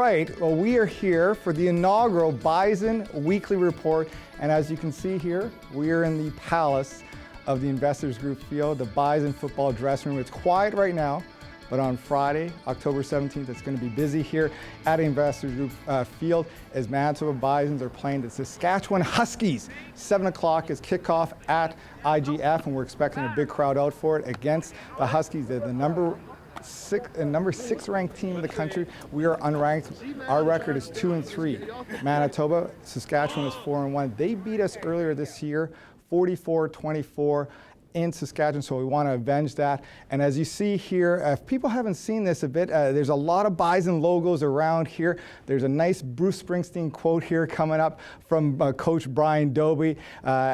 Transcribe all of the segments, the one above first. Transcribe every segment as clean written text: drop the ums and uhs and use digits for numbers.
right, well, we are here for the inaugural Bison Weekly Report, and as you can see here, we are in the palace of the Investors Group Field, the Bison football dressing room. It's quiet right now, but on Friday, October 17th, it's going to be busy here at Investors Group Field as Manitoba Bisons are playing the Saskatchewan Huskies. 7 o'clock is kickoff at IGF, and we're expecting a big crowd out for it against the Huskies. They're the number six ranked team in the country. We are unranked. Our record is 2-3. Manitoba, Saskatchewan is 4-1. They beat us earlier this year, 44-24. In Saskatchewan, so we want to avenge that. And as you see here, if people haven't seen this a bit, there's a lot of Bison logos around here. There's a nice Bruce Springsteen quote here coming up from Coach Brian Dobie.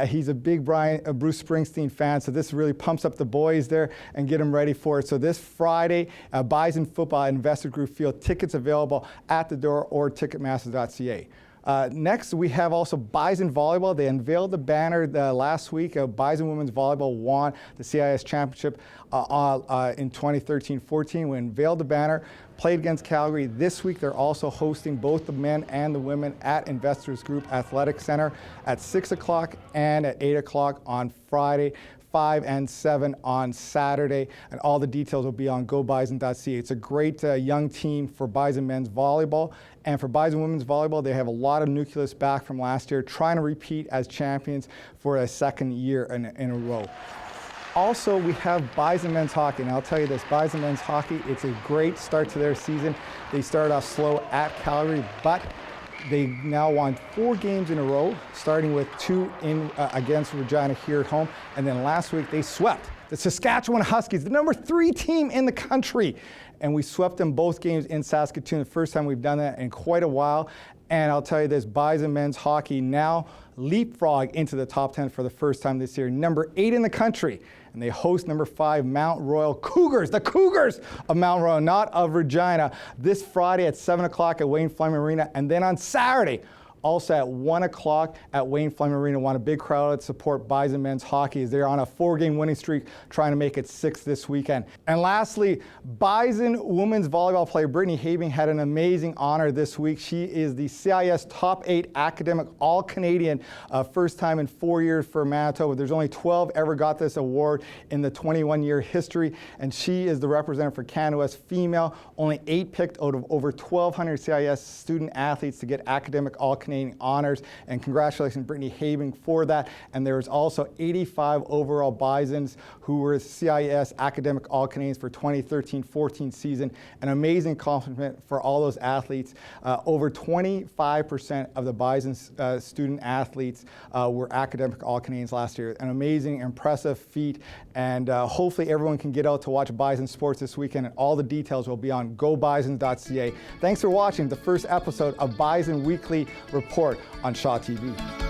He's a big Bruce Springsteen fan, so this really pumps up the boys there and get them ready for it. So this Friday, Bison football at Investor Group Field, tickets available at the door or ticketmasters.ca. Next, we have also Bison Volleyball. They unveiled the banner last week. Bison Women's Volleyball won the CIS Championship in 2013-14. We unveiled the banner, played against Calgary. This week, they're also hosting both the men and the women at Investors Group Athletic Center at 6 o'clock and at 8 o'clock on Friday. 5 and 7 on Saturday, and all the details will be on gobison.ca. It's a great young team for Bison men's volleyball, and for Bison women's volleyball, they have a lot of nucleus back from last year, trying to repeat as champions for a second year in a row. Also, we have Bison men's hockey, and I'll tell you this, Bison men's hockey, it's a great start to their season. They started off slow at Calgary, but they now won 4 games in a row, starting with 2 against Regina here at home. And then last week, they swept the Saskatchewan Huskies, the number 3 team in the country. And we swept them both games in Saskatoon, the first time we've done that in quite a while. And I'll tell you this, Bison men's hockey now leapfrog into the top 10 for the first time this year, number 8 in the country. And they host number 5 Mount Royal Cougars, the Cougars of Mount Royal, not of Regina, this Friday at 7 o'clock at Wayne Fleming Arena. And then on Saturday, also at 1 o'clock at Wayne Fleming Arena. Want a big crowd to support Bison men's hockey as they're on a 4-game winning streak, trying to make it 6 this weekend. And lastly, Bison women's volleyball player Brittany Habing had an amazing honor this week. She is the CIS Top 8 Academic All-Canadian, first time in 4 years for Manitoba. There's only 12 ever got this award in the 21-year history, and she is the representative for Canada West female. Only 8 picked out of over 1,200 CIS student athletes to get Academic All-Canadian honors, and congratulations Brittany Habing for that. And there was also 85 overall Bisons who were CIS Academic All-Canadians for 2013-14 season. An amazing accomplishment for all those athletes. Over 25% of the Bison student athletes were Academic All-Canadians last year. An amazing, impressive feat, and hopefully everyone can get out to watch Bison sports this weekend, and all the details will be on gobison.ca. Thanks for watching the first episode of Bison Weekly Report on Shaw TV.